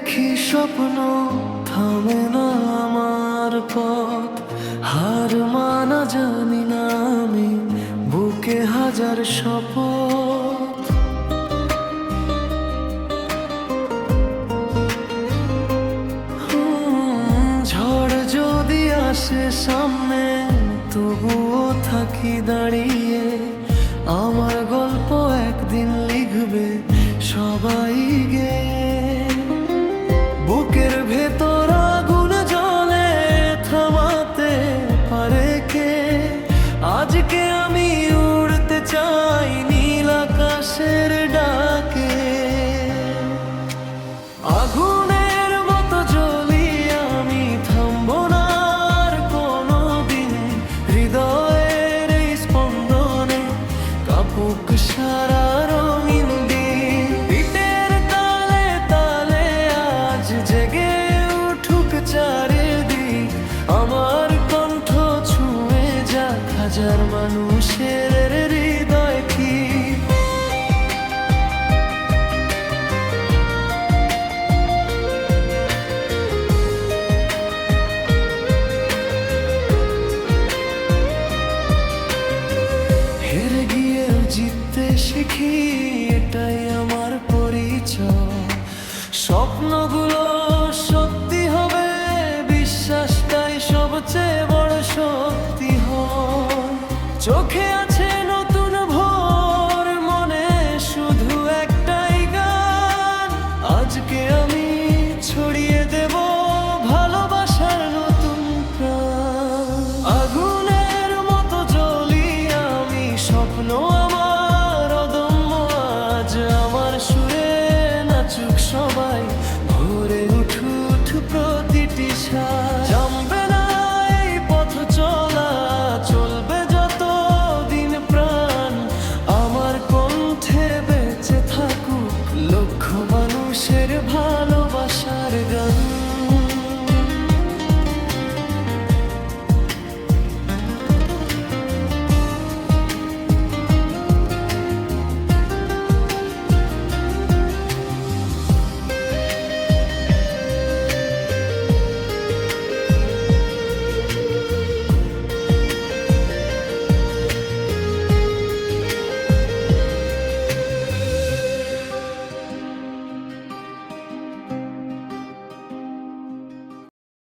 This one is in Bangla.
দেখি স্বপ্ন থামে না আমার পথ, হার মানা জানি না আমি, বুকে হাজার শপথ। ঝড় যদি আসে সামনে, তবুও থাকি দাঁড়িয়ে। আমার গল্প একদিন লিখবে সবাই গে। বুকের ভেতর আগুন জ্বলে, থামাতে পারে কে? আজকে আমি উড়তে চাই নীল আকাশের ডাকে। আগুনের মতো জ্বলি আমি, থামবো না আর কোনোদিন। হৃদয়ের এই স্পন্দনে কাঁপুক সারা রঙিন দিন। পিঠের তালে তালে আজ জেগে উঠুক চারিদিক। আমার কণ্ঠ ছুঁয়ে যাক হাজার মানুষের হৃদয় কি। হেরে গিয়েও জিততে শিখি, এটাই আমার পরিচয়। স্বপ্নগুলো সত্য